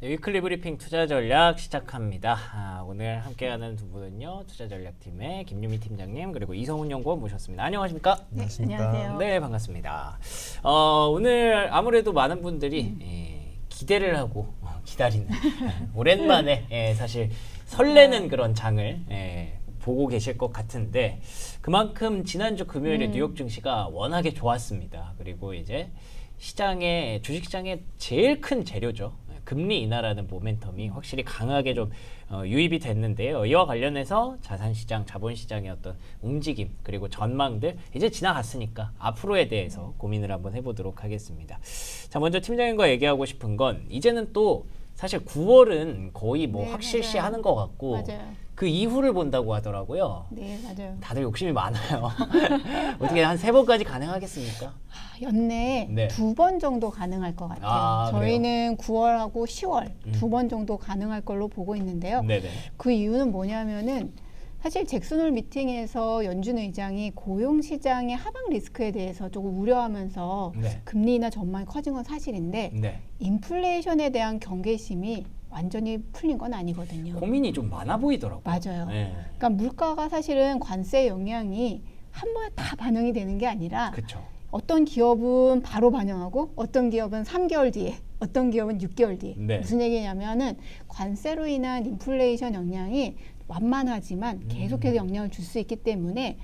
네, 위클리 브리핑 투자 전략 시작합니다. 오늘 함께하는 두 분은요, 투자 전략팀의 김유미 팀장님 그리고 이성훈 연구원 모셨습니다. 안녕하십니까? 네, 안녕하세요. 네, 반갑습니다. 오늘 아무래도 많은 분들이 기대를 하고 기다리는 오랜만에 사실 설레는 그런 장을 보고 계실 것 같은데 그만큼 지난주 금요일에 뉴욕 증시가 워낙에 좋았습니다. 그리고 이제 주식시장의 제일 큰 재료죠. 금리 인하라는 모멘텀이 확실히 강하게 좀 유입이 됐는데요. 이와 관련해서 자산시장, 자본시장의 어떤 움직임 그리고 전망들 이제 지나갔으니까 앞으로에 대해서 고민을 한번 해보도록 하겠습니다. 자, 먼저 팀장님과 얘기하고 싶은 건 이제는 또 사실 9월은 거의 뭐 네, 확실시 맞아요. 하는 것 같고 맞아요. 그 이후를 본다고 하더라고요. 네, 맞아요. 다들 욕심이 많아요. 어떻게 한 3번까지 가능하겠습니까? 연내에 네. 2번 정도 가능할 것 같아요. 아, 저희는 9월하고 10월 2번 정도 가능할 걸로 보고 있는데요. 네네. 그 이유는 뭐냐면은 사실 잭슨홀 미팅에서 연준 의장이 고용 시장의 하방 리스크에 대해서 조금 우려하면서 네. 금리 인하 전망이 커진 건 사실인데 네. 인플레이션에 대한 경계심이 완전히 풀린 건 아니거든요. 고민이 좀 많아 보이더라고요. 맞아요. 네. 그러니까 물가가 사실은 관세 영향이 한 번에 다 반영이 되는 게 아니라 그렇죠. 어떤 기업은 바로 반영하고 어떤 기업은 3개월 뒤에 어떤 기업은 6개월 뒤에 네. 무슨 얘기냐면은 관세로 인한 인플레이션 영향이 완만하지만 계속해서 영향을 줄 수 있기 때문에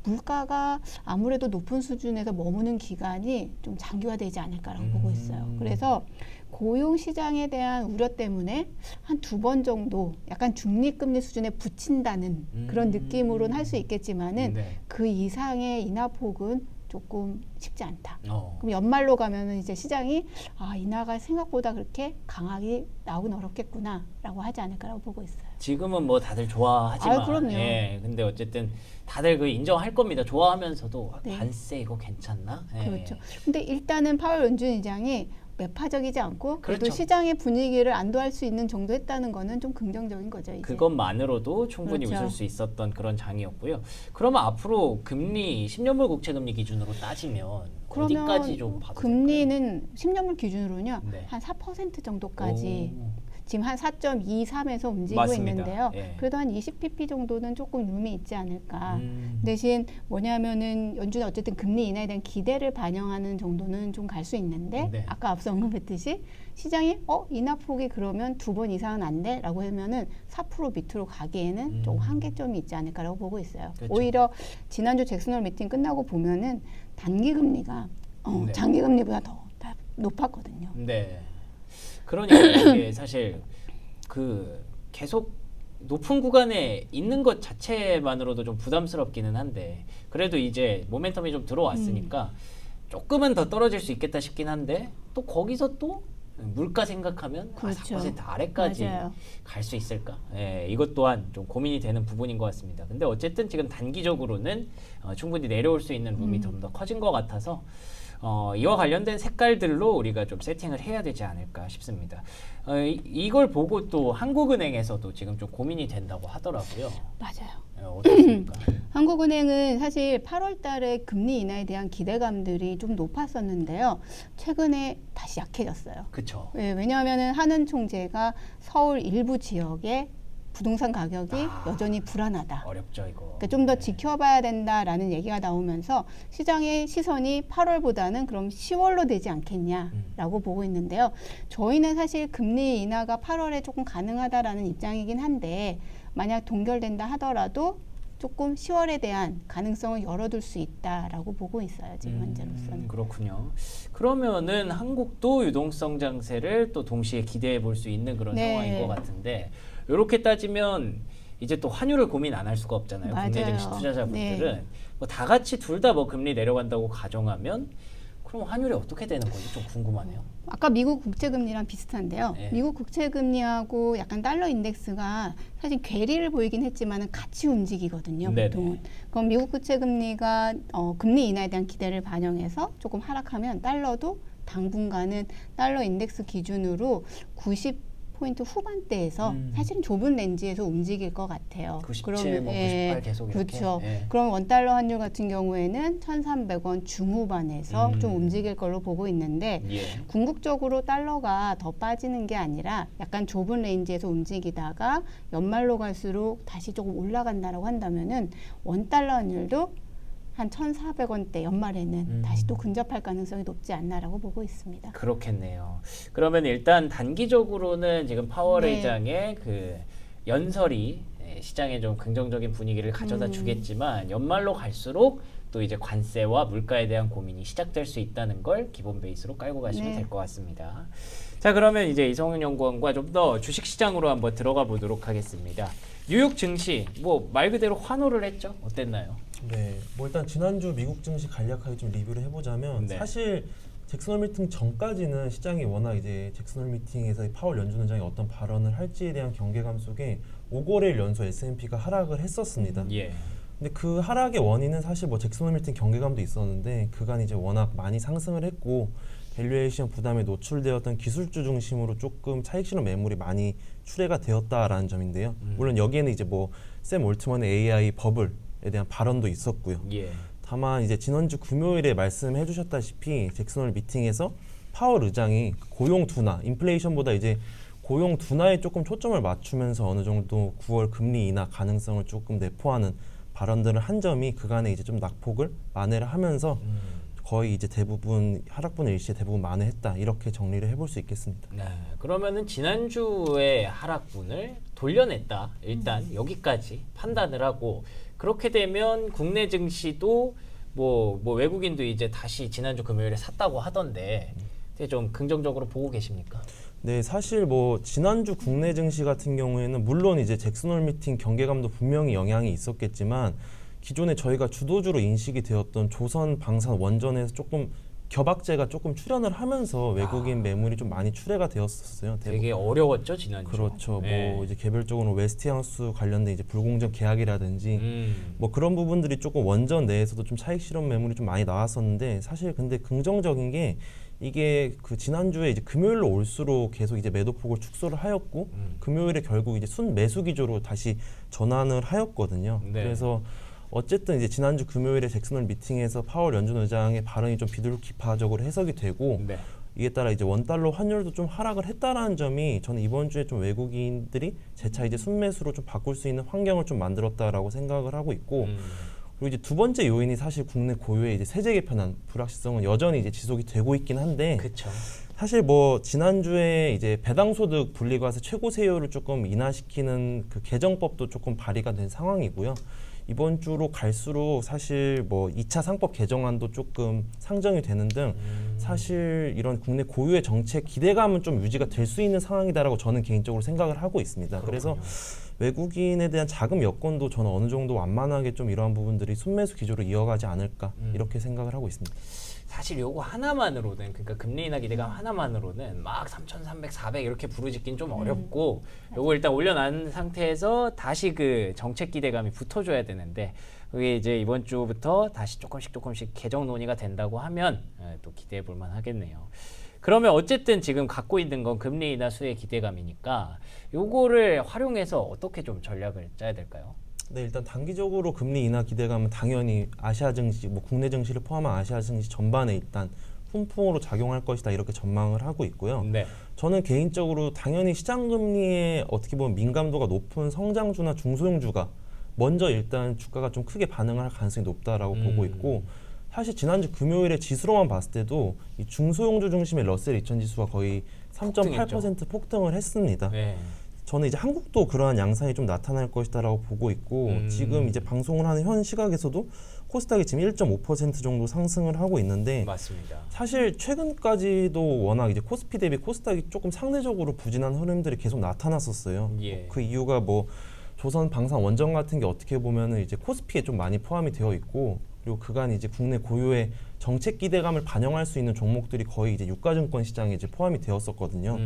물가가 아무래도 높은 수준에서 머무는 기간이 좀 장기화되지 않을까라고 보고 있어요. 그래서 고용 시장에 대한 우려 때문에 한 2번 정도 약간 중립금리 수준에 붙인다는 그런 느낌으로는 할 수 있겠지만은 네. 그 이상의 인하폭은 조금 쉽지 않다. 어. 그럼 연말로 가면은 이제 시장이 인하가 생각보다 그렇게 강하게 나오긴 어렵겠구나라고 하지 않을까라고 보고 있어요. 지금은 뭐 다들 좋아하지만, 그럼요. 예, 근데 어쨌든 다들 그 인정할 겁니다. 좋아하면서도 네. 관세 이거 괜찮나? 예. 그렇죠. 근데 일단은 파월 연준 의장이 매파적이지 않고 그래도 그렇죠. 시장의 분위기를 안도할 수 있는 정도 했다는 거는 좀 긍정적인 거죠. 이제. 그것만으로도 충분히 그렇죠. 웃을 수 있었던 그런 장이었고요. 그러면 앞으로 금리 10년물 국채 금리 기준으로 따지면 그러면 어디까지 좀 봐도 금리는 10년물 기준으로는요. 네. 한 4% 정도까지 오. 지금 한 4.23에서 움직이고 맞습니다. 있는데요. 예. 그래도 한 20pp 정도는 조금 룸이 있지 않을까. 음. 대신 뭐냐면은 연준이 어쨌든 금리 인하에 대한 기대를 반영하는 정도는 좀 갈 수 있는데 네. 아까 앞서 언급했듯이 시장이 인하폭이 그러면 2번 이상은 안 돼? 라고 하면은 4% 밑으로 가기에는 좀 한계점이 있지 않을까라고 보고 있어요. 그렇죠. 오히려 지난주 잭슨홀 미팅 끝나고 보면은 단기 금리가 네. 장기 금리보다 더 높았거든요. 네. 그러니까 이게 사실 그 계속 높은 구간에 있는 것 자체만으로도 좀 부담스럽기는 한데 그래도 이제 모멘텀이 좀 들어왔으니까 조금은 더 떨어질 수 있겠다 싶긴 한데 또 거기서 또 물가 생각하면 그렇죠. 4% 아래까지 맞아요. 갈 수 있을까? 예, 이것 또한 좀 고민이 되는 부분인 것 같습니다. 근데 어쨌든 지금 단기적으로는 충분히 내려올 수 있는 룸이 좀 더 커진 것 같아서 이와 관련된 색깔들로 우리가 좀 세팅을 해야 되지 않을까 싶습니다. 이걸 보고 또 한국은행에서도 지금 좀 고민이 된다고 하더라고요. 맞아요. 어떻습니까? 한국은행은 사실 8월 달에 금리 인하에 대한 기대감들이 좀 높았었는데요. 최근에 다시 약해졌어요. 그렇죠. 예, 왜냐하면 한은 총재가 서울 일부 지역에 부동산 가격이 여전히 불안하다. 어렵죠 이거. 그러니까 좀 더 지켜봐야 된다라는 얘기가 나오면서 시장의 시선이 8월보다는 그럼 10월로 되지 않겠냐라고 보고 있는데요. 저희는 사실 금리 인하가 8월에 조금 가능하다라는 입장이긴 한데 만약 동결된다 하더라도 조금 10월에 대한 가능성을 열어둘 수 있다라고 보고 있어요. 지금 현재로서는. 그렇군요. 그러면은 한국도 유동성 장세를 또 동시에 기대해 볼 수 있는 그런 네. 상황인 것 같은데 이렇게 따지면 이제 또 환율을 고민 안 할 수가 없잖아요. 국내 맞아요. 증시 투자자분들은 네. 뭐 다 같이 둘 다 뭐 금리 내려간다고 가정하면 그럼 환율이 어떻게 되는 거지? 좀 궁금하네요. 아까 미국 국채금리랑 비슷한데요. 네. 미국 국채금리하고 약간 달러 인덱스가 사실 괴리를 보이긴 했지만 같이 움직이거든요. 네네. 보통은. 그럼 미국 국채금리가 금리 인하에 대한 기대를 반영해서 조금 하락하면 달러도 당분간은 달러 인덱스 기준으로 90 포인트 후반대에서 사실은 좁은 렌즈에서 움직일 것 같아요. 97, 뭐 98 계속 이렇게. 그렇죠. 예. 그럼 원달러 환율 같은 경우에는 1,300원 중후반에서 좀 움직일 걸로 보고 있는데 예. 궁극적으로 달러가 더 빠지는 게 아니라 약간 좁은 레인지에서 움직이다가 연말로 갈수록 다시 조금 올라간다라고 한다면은 원달러 환율도 한 1,400원대 연말에는 다시 또 근접할 가능성이 높지 않나라고 보고 있습니다. 그렇겠네요. 그러면 일단 단기적으로는 지금 파월 네. 의장의 그 연설이 시장에 좀 긍정적인 분위기를 가져다 주겠지만 연말로 갈수록 또 이제 관세와 물가에 대한 고민이 시작될 수 있다는 걸 기본 베이스로 깔고 가시면 네. 될 것 같습니다. 자, 그러면 이제 이성훈 연구원과 좀 더 주식 시장으로 한번 들어가 보도록 하겠습니다. 뉴욕 증시 뭐 말 그대로 환호를 했죠. 어땠나요? 네, 뭐 일단 지난주 미국 증시 간략하게 좀 리뷰를 해보자면 네. 사실 잭슨홀 미팅 전까지는 시장이 워낙 이제 잭슨홀 미팅에서 파월 연준의장이 어떤 발언을 할지에 대한 경계감 속에 5거래일 연속 S&P가 하락을 했었습니다. 예. 근데 그 하락의 원인은 사실 뭐 잭슨홀 미팅 경계감도 있었는데 그간 이제 워낙 많이 상승을 했고 밸류에이션 부담에 노출되었던 기술주 중심으로 조금 차익 실현 매물이 많이 출회가 되었다라는 점인데요. 물론 여기에는 이제 뭐 샘 올트먼의 AI 버블에 대한 발언도 있었고요. 예. 다만 이제 지난주 금요일에 말씀해 주셨다시피 잭슨홀 미팅에서 파월 의장이 고용 둔화, 인플레이션보다 이제 고용 둔화에 조금 초점을 맞추면서 어느 정도 9월 금리 인하 가능성을 조금 내포하는 발언들을 한 점이 그간에 이제 좀 낙폭을 만회를 하면서 거의 이제 대부분 하락분 일시에 대부분 만회했다 이렇게 정리를 해볼 수 있겠습니다. 네, 그러면은 지난주의 하락분을 돌려냈다. 일단 여기까지 판단을 하고 그렇게 되면 국내 증시도 뭐 외국인도 이제 다시 지난주 금요일에 샀다고 하던데 되게 좀 긍정적으로 보고 계십니까? 네, 사실 뭐 지난주 국내 증시 같은 경우에는 물론 이제 잭슨홀 미팅 경계감도 분명히 영향이 있었겠지만 기존에 저희가 주도주로 인식이 되었던 조선 방산 원전에서 조금 겨박제가 조금 출현을 하면서 외국인 매물이 좀 많이 출회가 되었었어요. 되게 어려웠죠 지난주. 그렇죠. 네. 뭐 이제 개별적으로 웨스팅하우스 관련된 이제 불공정 계약이라든지 뭐 그런 부분들이 조금 원전 내에서도 좀 차익 실현 매물이 좀 많이 나왔었는데 사실 근데 긍정적인 게 이게 그 지난주에 이제 금요일로 올수록 계속 이제 매도폭을 축소를 하였고 금요일에 결국 이제 순 매수 기조로 다시 전환을 하였거든요. 네. 그래서 어쨌든 이제 지난주 금요일에 잭슨홀 미팅에서 파월 연준 의장의 발언이 좀 비둘기파적으로 해석이 되고 네. 이에 따라 이제 원달러 환율도 좀 하락을 했다라는 점이 저는 이번 주에 좀 외국인들이 재차 이제 순매수로 좀 바꿀 수 있는 환경을 좀 만들었다라고 생각을 하고 있고 그리고 이제 두 번째 요인이 사실 국내 고유의 이제 세제 개편안 불확실성은 여전히 이제 지속이 되고 있긴 한데 그렇죠. 사실 뭐 지난주에 이제 배당소득 분리과세 최고 세율을 조금 인하시키는 그 개정법도 조금 발의가 된 상황이고요. 이번 주로 갈수록 사실 뭐 2차 상법 개정안도 조금 상정이 되는 등 사실 이런 국내 고유의 정책 기대감은 좀 유지가 될 수 있는 상황이다라고 저는 개인적으로 생각을 하고 있습니다. 그래서 외국인에 대한 자금 여건도 저는 어느 정도 완만하게 좀 이러한 부분들이 순매수 기조로 이어가지 않을까 이렇게 생각을 하고 있습니다. 사실 요거 하나만으로는 그러니까 금리 인하 기대감 하나만으로는 막 3,300, 400 이렇게 부르짖긴 좀 어렵고 요거 일단 올려놓은 상태에서 다시 그 정책 기대감이 붙어줘야 되는데 그게 이제 이번 주부터 다시 조금씩 개정 논의가 된다고 하면 또 기대해 볼 만하겠네요. 그러면 어쨌든 지금 갖고 있는 건 금리 인하 수의 기대감이니까 요거를 활용해서 어떻게 좀 전략을 짜야 될까요? 네, 일단 단기적으로 금리 인하 기대감은 당연히 아시아 증시, 뭐 국내 증시를 포함한 아시아 증시 전반에 일단 훈풍으로 작용할 것이다 이렇게 전망을 하고 있고요. 네. 저는 개인적으로 당연히 시장 금리에 어떻게 보면 민감도가 높은 성장주나 중소형주가 먼저 일단 주가가 좀 크게 반응을 할 가능성이 높다라고 보고 있고 사실 지난주 금요일에 지수로만 봤을 때도 이 중소형주 중심의 러셀 2000 지수가 거의 3.8% 폭등을 했습니다. 네. 저는 이제 한국도 그러한 양상이 좀 나타날 것이다라고 보고 있고 지금 이제 방송을 하는 현 시각에서도 코스닥이 지금 1.5% 정도 상승을 하고 있는데 맞습니다. 사실 최근까지도 워낙 이제 코스피 대비 코스닥이 조금 상대적으로 부진한 흐름들이 계속 나타났었어요. 예. 그 이유가 뭐 조선 방산 원전 같은 게 어떻게 보면은 이제 코스피에 좀 많이 포함이 되어 있고 그리고 그간 이제 국내 고유의 정책 기대감을 반영할 수 있는 종목들이 거의 이제 유가증권 시장에 이제 포함이 되었었거든요.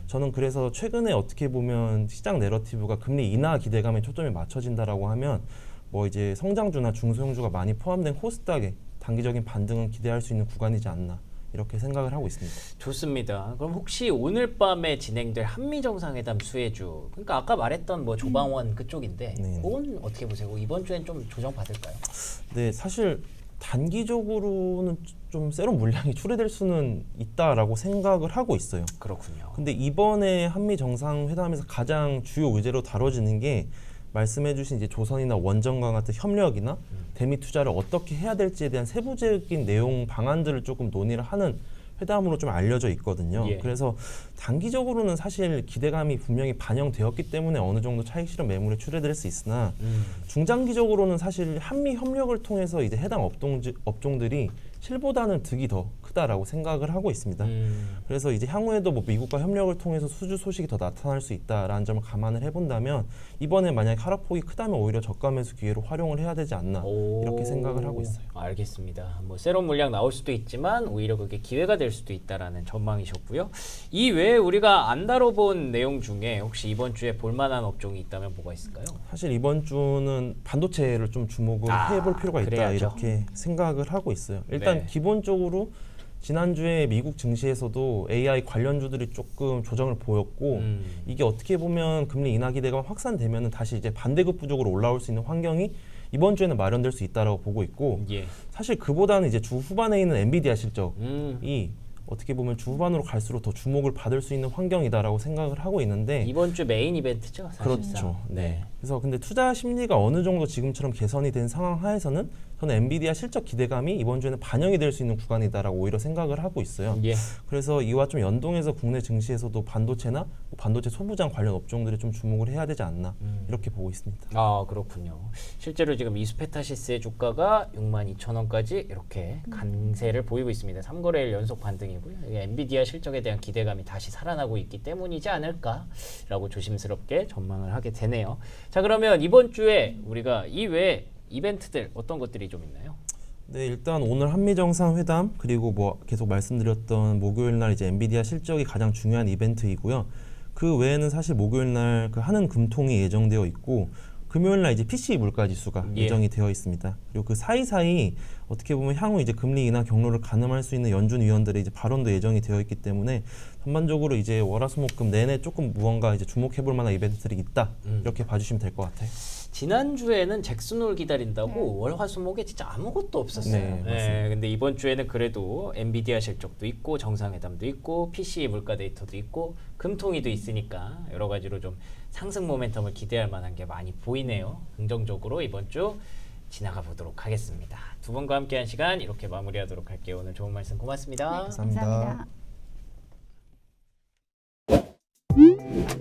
저는 그래서 최근에 어떻게 보면 시장 내러티브가 금리 인하 기대감에 초점이 맞춰진다라고 하면 뭐 이제 성장주나 중소형주가 많이 포함된 코스닥에 단기적인 반등은 기대할 수 있는 구간이지 않나 이렇게 생각을 하고 있습니다. 좋습니다. 그럼 혹시 오늘 밤에 진행될 한미 정상회담 수혜주, 그러니까 아까 말했던 뭐 조방원 그쪽인데, 네. 그건 어떻게 보세요? 이번 주엔 좀 조정 받을까요? 네, 사실 단기적으로는 좀 세럼 물량이 출해될 수는 있다라고 생각을 하고 있어요. 그렇군요. 근데 이번에 한미 정상회담에서 가장 주요 의제로 다뤄지는 게 말씀해주신 이제 조선이나 원전과 같은 협력이나 대미 투자를 어떻게 해야 될지에 대한 세부적인 내용 방안들을 조금 논의를 하는 회담으로 좀 알려져 있거든요. 예. 그래서 단기적으로는 사실 기대감이 분명히 반영되었기 때문에 어느 정도 차익 실현 매물에 출해될 수 있으나 중장기적으로는 사실 한미 협력을 통해서 이제 해당 업종들이 실보다는 득이 더 크다라고 생각을 하고 있습니다. 그래서 이제 향후에도 뭐 미국과 협력을 통해서 수주 소식이 더 나타날 수 있다라는 점을 감안을 해본다면 이번에 만약 하락폭이 크다면 오히려 저가 매수 기회로 활용을 해야 되지 않나 이렇게 생각을 하고 있어요. 알겠습니다. 뭐 새로운 물량 나올 수도 있지만 오히려 그게 기회가 될 수도 있다라는 전망이셨고요. 이 외에 우리가 안 다뤄본 내용 중에 혹시 이번 주에 볼만한 업종이 있다면 뭐가 있을까요? 사실 이번 주는 반도체를 좀 주목을 해볼 필요가 있다 그래야죠. 이렇게 생각을 하고 있어요. 일단 네. 기본적으로 지난주에 미국 증시에서도 AI 관련주들이 조금 조정을 보였고 이게 어떻게 보면 금리 인하 기대가 확산되면 다시 이제 반대급 부족으로 올라올 수 있는 환경이 이번 주에는 마련될 수 있다라고 보고 있고 예. 사실 그보다는 이제 주 후반에 있는 엔비디아 실적이 음. 어떻게 보면 주 후반으로 갈수록 더 주목을 받을 수 있는 환경이다라고 생각을 하고 있는데 이번 주 메인 이벤트죠, 사실상. 그렇죠. 네. 그래서 근데 투자 심리가 어느 정도 지금처럼 개선이 된 상황 하에서는 저는 엔비디아 실적 기대감이 이번 주에는 반영이 될 수 있는 구간이다라고 오히려 생각을 하고 있어요. 예. 그래서 이와 좀 연동해서 국내 증시에서도 반도체나 뭐 반도체 소부장 관련 업종들에 좀 주목을 해야 되지 않나 이렇게 보고 있습니다. 아, 그렇군요. 실제로 지금 이수페타시스의 주가가 62,000원까지 이렇게 강세를 보이고 있습니다. 3거래일 연속 반등이고요. 이게 엔비디아 실적에 대한 기대감이 다시 살아나고 있기 때문이지 않을까라고 조심스럽게 전망을 하게 되네요. 자, 그러면 이번 주에 우리가 이외에 이벤트들 어떤 것들이 좀 있나요? 네, 일단 오늘 한미 정상회담 그리고 뭐 계속 말씀드렸던 목요일 날 이제 엔비디아 실적이 가장 중요한 이벤트이고요. 그 외에는 사실 목요일 날 그 한은 금통이 예정되어 있고 금요일 날 이제 PCE 물가 지수가 예. 예정이 되어 있습니다. 그리고 그 사이사이 어떻게 보면 향후 이제 금리 인하 경로를 가늠할 수 있는 연준 위원들의 이제 발언도 예정이 되어 있기 때문에 전반적으로 이제 월화수목금 내내 조금 무언가 이제 주목해볼 만한 이벤트들이 있다 이렇게 봐주시면 될 것 같아요. 지난주에는 잭슨홀 기다린다고 월화수목에 진짜 아무것도 없었어요. 네, 맞습니다. 근데 이번 주에는 그래도 엔비디아 실적도 있고 정상회담도 있고 PCE 물가 데이터도 있고 금통위도 있으니까 여러 가지로 좀 상승 모멘텀을 기대할 만한 게 많이 보이네요. 긍정적으로 이번 주 지나가 보도록 하겠습니다. 두 분과 함께한 시간 이렇게 마무리하도록 할게요. 오늘 좋은 말씀 고맙습니다. 감사합니다. 감사합니다.